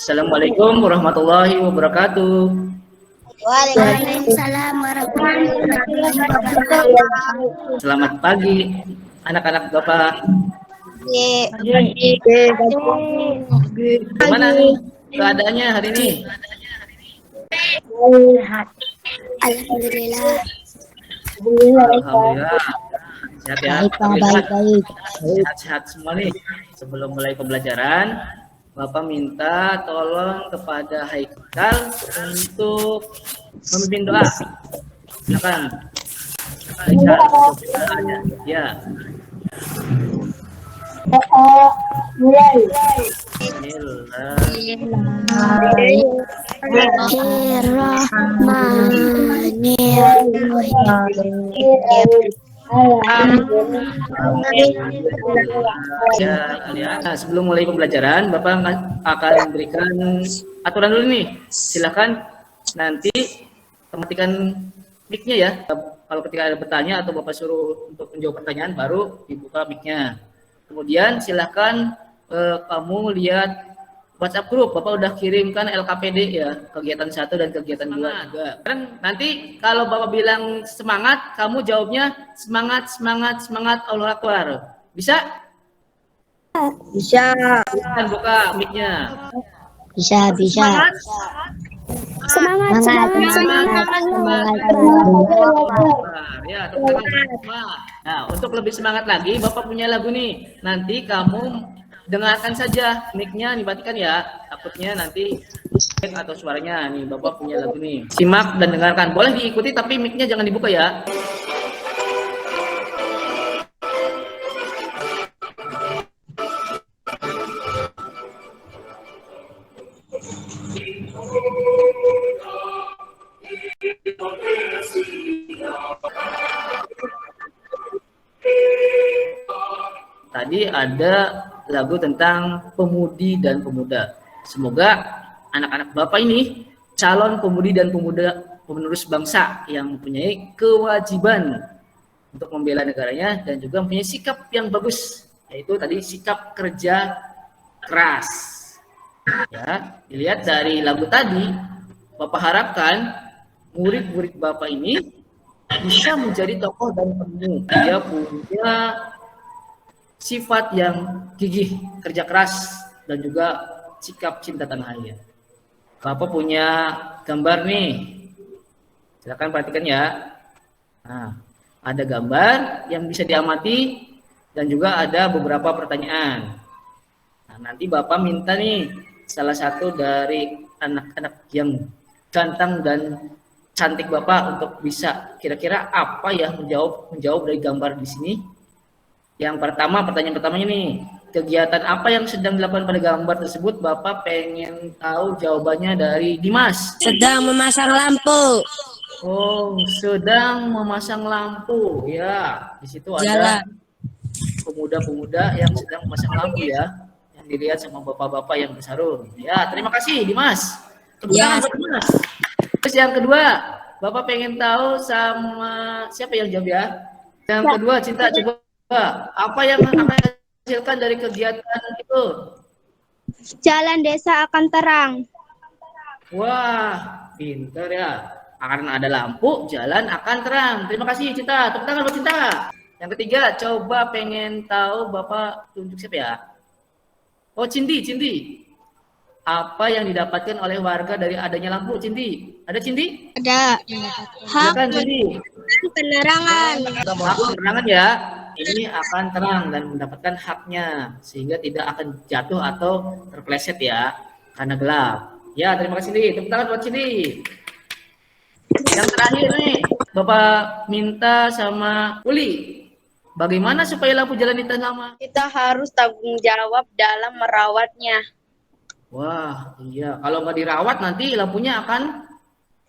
Assalamualaikum warahmatullahi wabarakatuh. Waalaikumsalam warahmatullahi wabarakatuh. Selamat pagi, anak-anak Bapak. Gimana nih keadaannya hari ini? Alhamdulillah. Alhamdulillah. Sehat ya? Baik. Sehat-sehat semua nih. Sebelum mulai pembelajaran, Bapak minta tolong kepada Haikal untuk memimpin doa. Silakan. Haikal, doanya. Ya. Mulai. Ya. Nah, sebelum mulai pembelajaran, Bapak akan memberikan aturan dulu nih. Silakan nanti matikan mic-nya ya. Kalau ketika ada bertanya atau Bapak suruh untuk menjawab pertanyaan, baru dibuka mic-nya. Kemudian silakan kamu lihat WhatsApp grup. Bapak udah kirimkan LKPD ya, kegiatan 1 dan kegiatan 2 juga. Nanti kalau Bapak bilang semangat, kamu jawabnya semangat Allahu Akbar. Bisa? Bisa. Silakan buka mic-nya. Bisa. Semangat. Ya, nah, untuk lebih semangat lagi, Bapak punya lagu nih. Nanti kamu dengarkan saja, mic-nya dimatikan ya. Takutnya nanti atau suaranya nih. Bapak punya lagu nih. Simak dan dengarkan. Boleh diikuti tapi mic-nya jangan dibuka ya. Tadi ada lagu tentang pemudi dan pemuda. Semoga anak-anak Bapak ini calon pemudi dan pemuda penerus bangsa yang mempunyai kewajiban untuk membela negaranya dan juga mempunyai sikap yang bagus, yaitu tadi sikap kerja keras. Ya, dilihat dari lagu tadi, Bapak harapkan murid-murid Bapak ini bisa menjadi tokoh dan penemu. Dia punya sifat yang gigih, kerja keras, dan juga sikap cinta tanah air. Bapak punya gambar nih, silakan perhatikan ya. Nah, ada gambar yang bisa diamati dan juga ada beberapa pertanyaan. Nah, nanti Bapak minta nih salah satu dari anak-anak yang ganteng dan cantik Bapak untuk bisa kira-kira apa ya menjawab dari gambar di sini. Yang pertama, pertanyaan pertamanya nih, kegiatan apa yang sedang dilakukan pada gambar tersebut? Bapak pengen tahu jawabannya dari Dimas. Sedang memasang lampu. Oh, sedang memasang lampu. Ya, di situ ada pemuda-pemuda yang sedang memasang lampu ya, yang dilihat sama bapak-bapak yang bersarung. Ya, terima kasih Dimas. Tepuk tangan buat Dimas. Terus yang kedua, Bapak pengen tahu sama siapa yang jawab ya? Yang kedua, Cinta, coba apa yang akan dihasilkan dari kegiatan itu? Jalan desa akan terang. Wah, pintar ya. Karena ada lampu, jalan akan terang. Terima kasih Cinta. Tepuk tangan buat Cinta. Yang ketiga, coba pengen tahu Bapak tunjuk siapa ya? Oh, Cindi. Apa yang didapatkan oleh warga dari adanya lampu, Cindi? Ada Cindi? Ada. Hak Cindi. Penerangan. Hak penerangan ya. Ini akan terang dan mendapatkan haknya sehingga tidak akan jatuh atau terpeleset ya karena gelap. Ya, terima kasih Cindi. Tepuk tangan buat Cindi. Yang terakhir nih, Bapak minta sama Uli. Bagaimana supaya lampu jalan di tengah lama? Kita harus tanggung jawab dalam merawatnya. Wah, iya. Kalau nggak dirawat nanti lampunya akan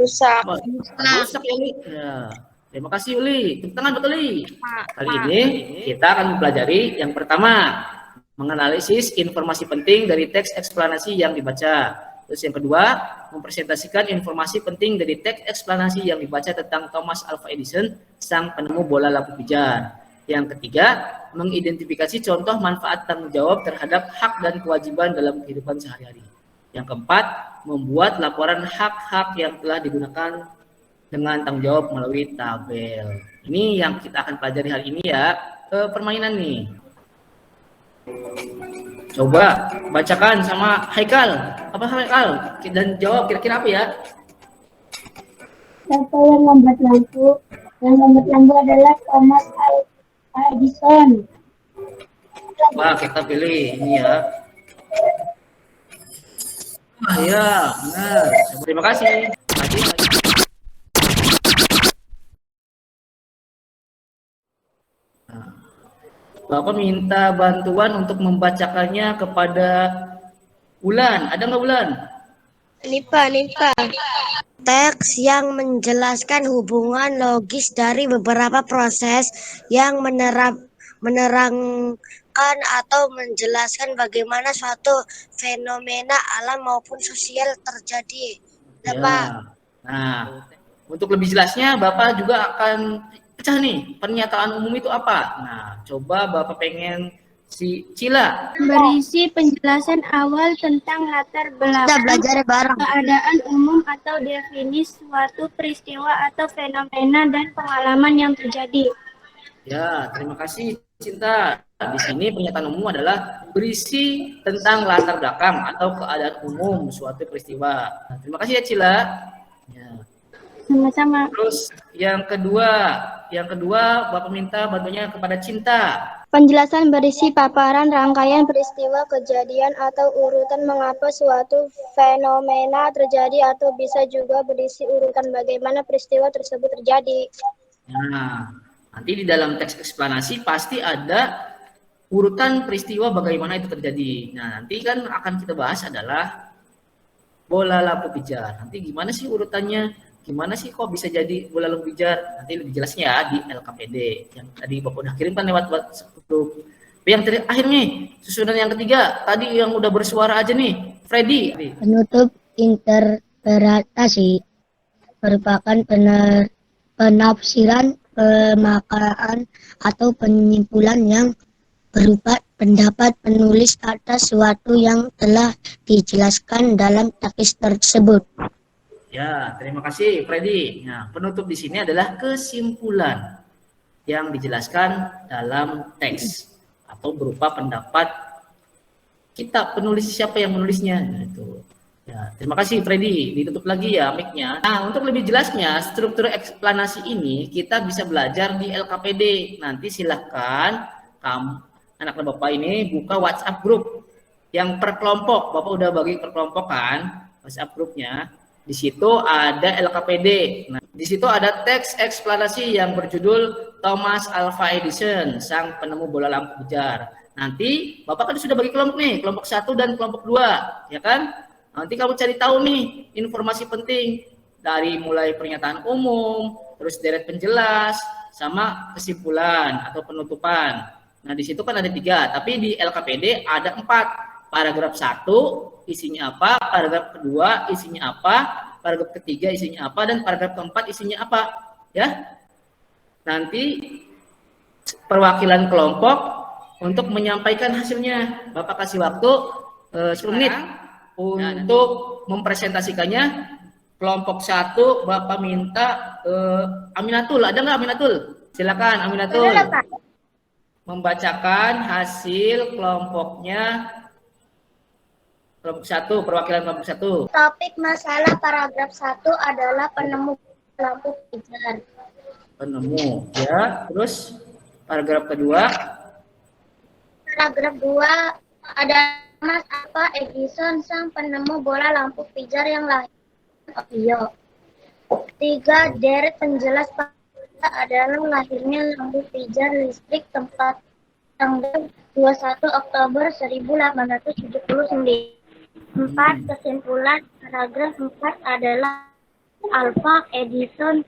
Rusak. rusak ya, Uli. Ya. Terima kasih Uli. Tepuk tangan buat Uli. Kali ini kita akan mempelajari yang pertama, menganalisis informasi penting dari teks eksplanasi yang dibaca. Terus yang kedua, mempresentasikan informasi penting dari teks eksplanasi yang dibaca tentang Thomas Alva Edison, sang penemu bola lampu pijar. Yang ketiga, mengidentifikasi contoh manfaat tanggung jawab terhadap hak dan kewajiban dalam kehidupan sehari-hari. Yang keempat, membuat laporan hak-hak yang telah digunakan dengan tanggung jawab melalui tabel. Ini yang kita akan pelajari hari ini ya. Permainan nih. Coba bacakan sama Haikal. Apa Haikal? Dan jawab kira-kira apa ya? Siapa yang membuat lampu? Yang membuat lampu adalah Thomas Alva Edison. Wah, kita pilih ini ya. Ya, benar. Terima kasih. Maju. Nah, Bapak minta bantuan untuk membacakannya kepada Ulan. Ada nggak Ulan? Nipa. Teks yang menjelaskan hubungan logis dari beberapa proses yang menerangkan atau menjelaskan bagaimana suatu fenomena alam maupun sosial terjadi. Ya. Bapak. Nah, untuk lebih jelasnya Bapak juga akan pecah nih, pernyataan umum itu apa? Nah, coba Bapak pengen si Cila. Berisi penjelasan awal tentang latar Kita belakang belajar bareng. keadaan umum atau definisi suatu peristiwa atau fenomena dan pengalaman yang terjadi. Ya, terima kasih Cinta. Di sini pernyataan umum adalah berisi tentang latar belakang atau keadaan umum suatu peristiwa. Nah, terima kasih ya Cila. Ya. Sama-sama. Terus yang kedua Bapak minta bantuannya kepada Cinta. Penjelasan berisi paparan rangkaian peristiwa, kejadian, atau urutan mengapa suatu fenomena terjadi atau bisa juga berisi urutan bagaimana peristiwa tersebut terjadi. Nah, nanti di dalam teks eksplanasi pasti ada urutan peristiwa bagaimana itu terjadi. Nah, nanti kan akan kita bahas adalah bola lampu pijar. Nanti gimana sih urutannya? Gimana sih kok bisa jadi bola lampu pijar? Nanti lebih jelasnya ya di LKPD yang tadi Bapak udah kirimkan lewat WhatsApp grup. Yang terakhir nih, susunan yang ketiga, tadi yang udah bersuara aja nih, Freddy. Penutup interpretasi merupakan penafsiran, pemakaan, atau penyimpulan yang berupa pendapat penulis atas suatu yang telah dijelaskan dalam teks tersebut. Ya, terima kasih Freddy. Nah, penutup di sini adalah kesimpulan yang dijelaskan dalam teks atau berupa pendapat kita penulis siapa yang menulisnya. Nah, itu. Ya, terima kasih Freddy. Ditutup lagi ya mic-nya. Nah, untuk lebih jelasnya struktur eksplanasi ini kita bisa belajar di LKPD. Nanti silahkan kamu anak Bapak ini buka WhatsApp grup yang per kelompok. Bapak udah bagi per kelompok kan WhatsApp grupnya. Di situ ada LKPD. Nah, di situ ada teks eksplanasi yang berjudul Thomas Alva Edison, sang penemu bola lampu pijar. Nanti Bapak kan sudah bagi kelompok nih, kelompok 1 dan kelompok 2, ya kan? Nanti kamu cari tahu nih informasi penting dari mulai pernyataan umum, terus deret penjelas, sama kesimpulan atau penutupan. Nah, di situ kan ada 3, tapi di LKPD ada 4. Paragraf 1 isinya apa, paragraf kedua isinya apa, paragraf ketiga isinya apa, dan paragraf keempat isinya apa, ya. Nanti perwakilan kelompok untuk menyampaikan hasilnya. Bapak kasih waktu 10 menit untuk mempresentasikannya. Kelompok 1 Bapak minta Aminatul, ada nggak Aminatul? Silakan Aminatul membacakan hasil kelompoknya. Kelompok 1, perwakilan kelompok 1. Topik masalah paragraf 1 adalah penemu lampu pijar. Penemu, ya. Terus paragraf kedua. Paragraf 2 ada Thomas Alva Edison, sang penemu bola lampu pijar yang lahir di Ohio. 3. Deret penjelas adalah lahirnya lampu pijar listrik tempat tanggal 21 Oktober 1879. 4. Kesimpulan paragraf 4 adalah Alva Edison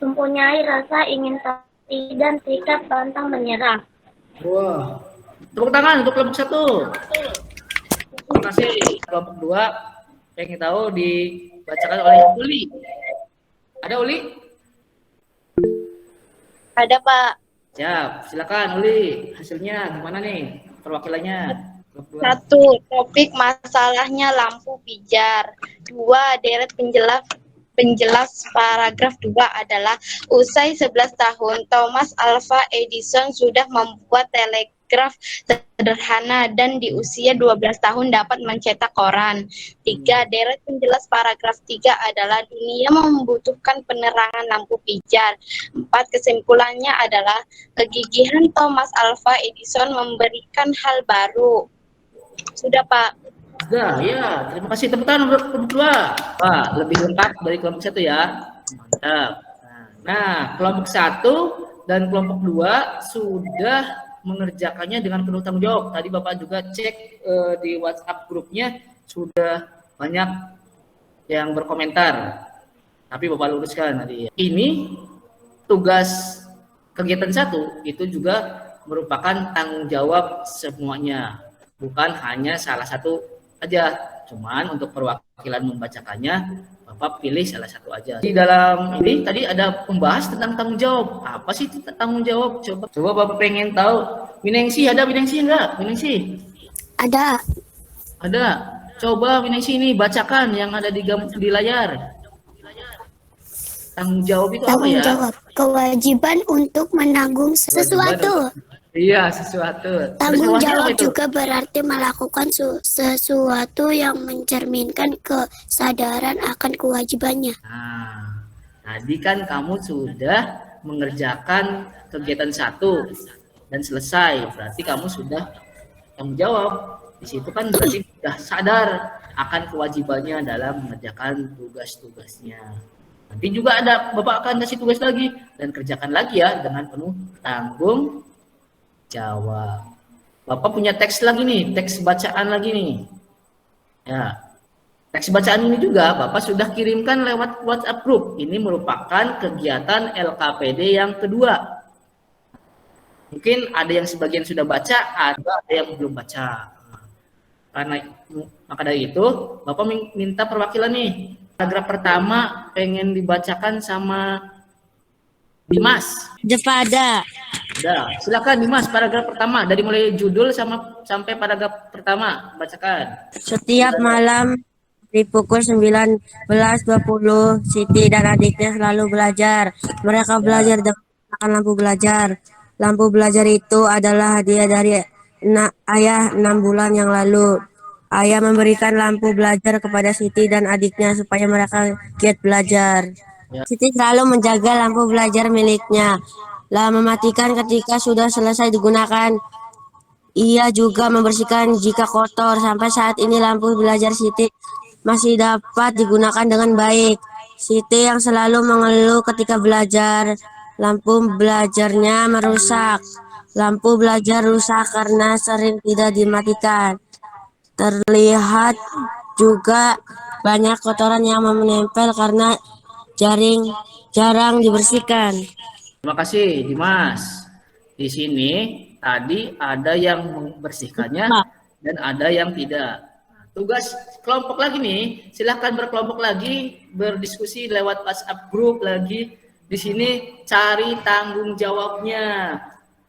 mempunyai rasa ingin tahu dan sikap pantang menyerah. Wah. Tepuk tangan untuk kelompok 1. Terima kasih. Kelompok 2 pengen tahu dibacakan oleh Uli. Ada Uli? Ada Pak. Siap, silakan Uli. Hasilnya gimana nih? Perwakilannya. 1. Topik masalahnya lampu pijar. 2. Deret penjelas paragraf 2 adalah usai 11 tahun Thomas Alva Edison sudah membuat telegraf sederhana dan di usia 12 tahun dapat mencetak koran. 3. Deret penjelas paragraf 3 adalah dunia membutuhkan penerangan lampu pijar. 4. Kesimpulannya adalah kegigihan Thomas Alva Edison memberikan hal baru. Sudah, Pak. Sudah, ya. Terima kasih. Tepuk tangan untuk kelompok 2. Wah, lebih lengkap dari kelompok 1 ya. Mantap. Nah, kelompok 1 dan kelompok 2 sudah mengerjakannya dengan penuh tanggung jawab. Tadi Bapak juga cek di WhatsApp grupnya sudah banyak yang berkomentar. Tapi Bapak luruskan tadi. Ini tugas kegiatan 1 itu juga merupakan tanggung jawab semuanya. Bukan hanya salah satu aja. Cuman untuk perwakilan membacakannya, Bapak pilih salah satu aja. Di dalam ini tadi ada pembahas tentang tanggung jawab. Apa sih itu tanggung jawab? Coba Bapak pengen tahu. Winengsi, ada Winengsi enggak? Winengsi? Ada. Ada. Coba Winengsi ini bacakan yang ada di layar. Tanggung jawab itu apa ya? Tanggung jawab. Kewajiban untuk menanggung sesuatu. Iya, sesuatu. Tanggung jawab juga berarti melakukan sesuatu yang mencerminkan kesadaran akan kewajibannya. Nah, tadi kan kamu sudah mengerjakan kegiatan 1 dan selesai. Berarti kamu sudah tanggung jawab. Di situ kan berarti sudah sadar akan kewajibannya dalam mengerjakan tugas-tugasnya. Nanti juga ada Bapak akan kasih tugas lagi dan kerjakan lagi ya dengan penuh tanggung jawab. Bapak punya teks lagi nih, teks bacaan lagi nih. Ya, teks bacaan ini juga Bapak sudah kirimkan lewat WhatsApp group. Ini merupakan kegiatan LKPD yang kedua. Mungkin ada yang sebagian sudah baca, ada yang belum baca. Karena maka dari itu, Bapak minta perwakilan nih. Paragraf pertama pengen dibacakan sama Dimas. Jepada. Udah, silakan Dimas, paragraf pertama dari mulai judul sampai paragraf pertama, bacakan. Setiap malam di pukul 19.20 Siti dan adiknya selalu belajar. Mereka belajar dengan menggunakan lampu belajar. Lampu belajar itu adalah hadiah dari ayah 6 bulan yang lalu. Ayah memberikan lampu belajar kepada Siti dan adiknya supaya mereka giat belajar. Siti selalu menjaga lampu belajar miliknya. Lah mematikan ketika sudah selesai digunakan. Ia juga membersihkan jika kotor. Sampai saat ini lampu belajar Siti masih dapat digunakan dengan baik. Siti yang selalu mengeluh ketika belajar, lampu belajarnya merusak. Lampu belajar rusak karena sering tidak dimatikan. Terlihat juga banyak kotoran yang menempel karena jarang dibersihkan. Terima kasih Dimas. Di sini tadi ada yang membersihkannya dan ada yang tidak. Tugas kelompok lagi nih, silahkan berkelompok lagi, berdiskusi lewat WhatsApp group lagi. Di sini cari tanggung jawabnya.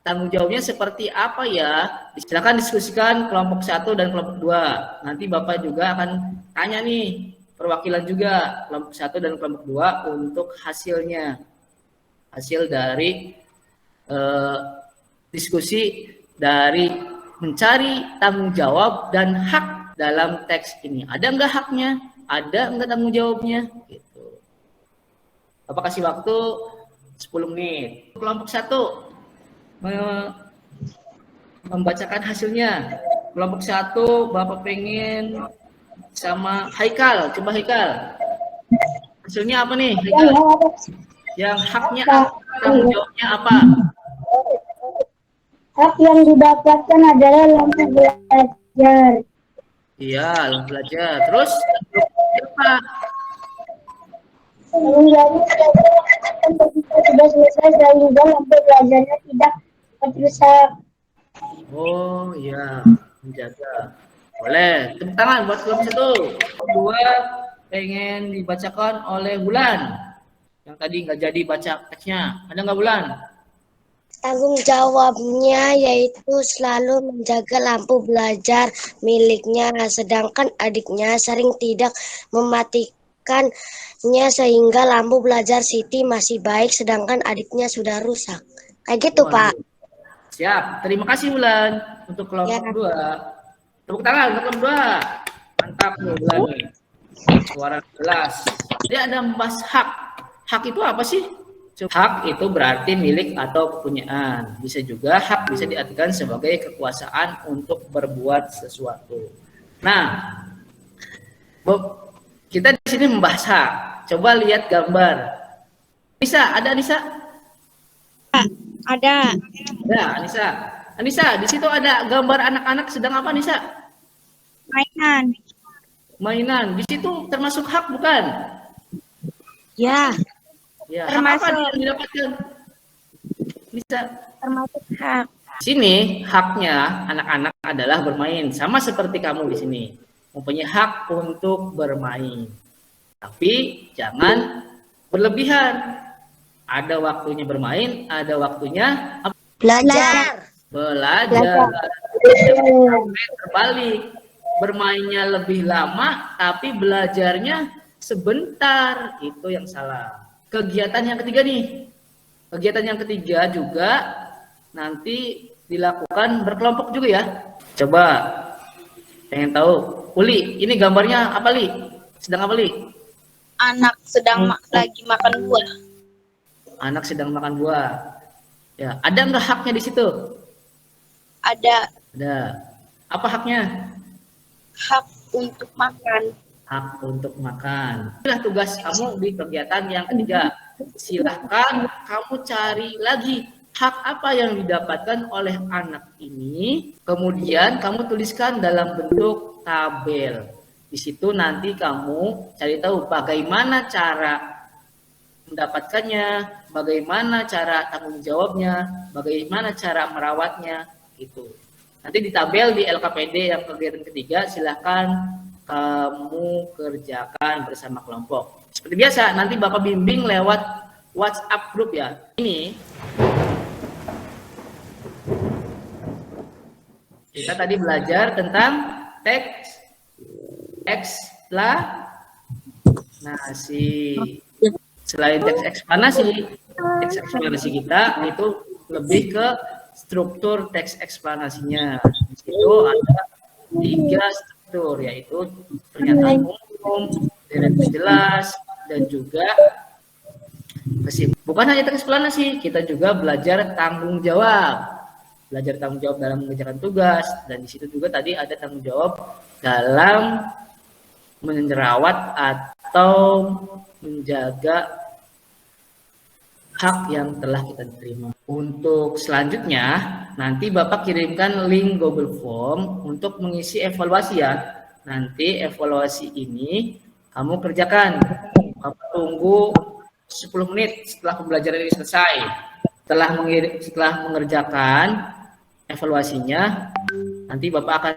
Tanggung jawabnya seperti apa ya? Silahkan diskusikan kelompok 1 dan kelompok 2. Nanti Bapak juga akan tanya nih, perwakilan juga kelompok 1 dan kelompok 2 untuk hasilnya. Hasil dari diskusi dari mencari tanggung jawab dan hak dalam teks ini. Ada enggak haknya? Ada enggak tanggung jawabnya? Gitu. Bapak kasih waktu 10 menit. Kelompok 1 membacakan hasilnya. Kelompok 1 Bapak pengen sama Haikal. Coba Haikal. Hasilnya apa nih, Haikal? Yang haknya apa? Tanggung jawabnya apa? Hak yang didapatkan adalah lampu belajar. Iya, lampu belajar. Terus apa? Tanggung jawabnya ketika sudah selesai sehingga lampu belajarnya tidak rusak. Oh iya, menjaga. Boleh. Tepuk tangan buat kelompok 1. 2 pengen dibacakan oleh Bulan. Yang tadi nggak jadi baca teksnya. Ada nggak Bulan? Tanggung jawabnya yaitu selalu menjaga lampu belajar miliknya, sedangkan adiknya sering tidak mematikannya sehingga lampu belajar Siti masih baik, sedangkan adiknya sudah rusak. Kayak gitu, Pak. Siap. Terima kasih Wulan untuk kelompok Ya. 2. Tepuk tangan untuk kelompok 2. Mantap nih Wulan nih. Suara jelas. Dia ada membahas hak. Hak itu apa sih? Hak itu berarti milik atau kepunyaan. Bisa juga hak bisa diartikan sebagai kekuasaan untuk berbuat sesuatu. Nah, kita di sini membahas hak. Coba lihat gambar. Nisa, ada Nisa? Ada. Ya, Anissa. Anissa, di situ ada gambar anak-anak sedang apa, Nisa? Mainan. Mainan. Di situ termasuk hak bukan? Ya. Ya, Termasuk. hak apa yang didapatkan? Bisa. Termasuk hak. Di sini haknya anak-anak adalah bermain, sama seperti kamu di sini. Mempunyai hak untuk bermain. Tapi jangan berlebihan. Ada waktunya bermain, ada waktunya Belajar. belajar. Terbalik. Bermainnya lebih lama, tapi belajarnya sebentar. Itu yang salah. Kegiatan yang ketiga nih. Kegiatan yang ketiga juga nanti dilakukan berkelompok juga ya. Coba pengen tahu. Uli, ini gambarnya apa, Li? Sedang apa, Li? Anak sedang lagi makan buah. Anak sedang makan buah. Ya, ada nggak haknya di situ? Ada Ada. Apa haknya? hak untuk makan. Hak untuk makan. Inilah tugas kamu di kegiatan yang ketiga. Silahkan kamu cari lagi hak apa yang didapatkan oleh anak ini. Kemudian kamu tuliskan dalam bentuk tabel. Di situ nanti kamu cari tahu bagaimana cara mendapatkannya, bagaimana cara tanggung jawabnya, bagaimana cara merawatnya, gitu. Nanti di tabel di LKPD yang kegiatan ketiga silahkan kamu kerjakan bersama kelompok. Seperti biasa, nanti Bapak bimbing lewat WhatsApp grup ya. Ini kita tadi belajar tentang teks eksplanasi. Selain teks eksplanasi kita itu lebih ke struktur teks eksplanasinya. Di situ ada 3 struktur, yaitu pernyataan umum, deret penjelas, dan juga kesimpulan. Bukan hanya teks eksplanasi, kita juga belajar tanggung jawab. Belajar tanggung jawab dalam mengerjakan tugas, dan di situ juga tadi ada tanggung jawab dalam merawat atau menjaga hak yang telah kita terima. Untuk selanjutnya, nanti Bapak kirimkan link Google Form untuk mengisi evaluasi ya. Nanti evaluasi ini kamu kerjakan. Bapak tunggu 10 menit setelah pembelajaran ini selesai. Setelah mengerjakan evaluasinya, nanti Bapak akan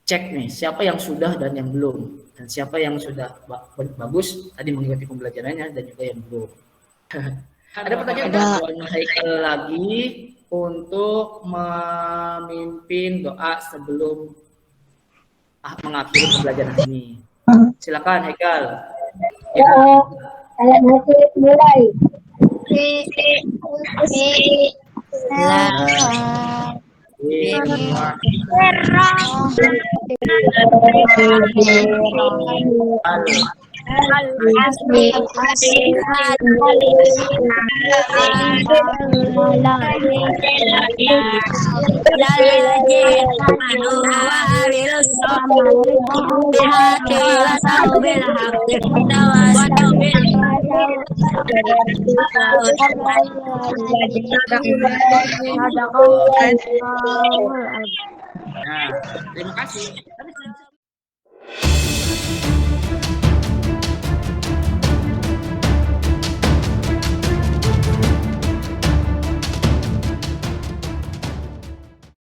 cek nih siapa yang sudah dan yang belum, dan siapa yang sudah bagus tadi mengikuti pembelajarannya dan juga yang belum. Ada pertanyaan Haikal lagi untuk memimpin doa sebelum mengakhiri pembelajaran ini. Silakan Haikal. Ya, saya masih mulai. Nah, terima kasih.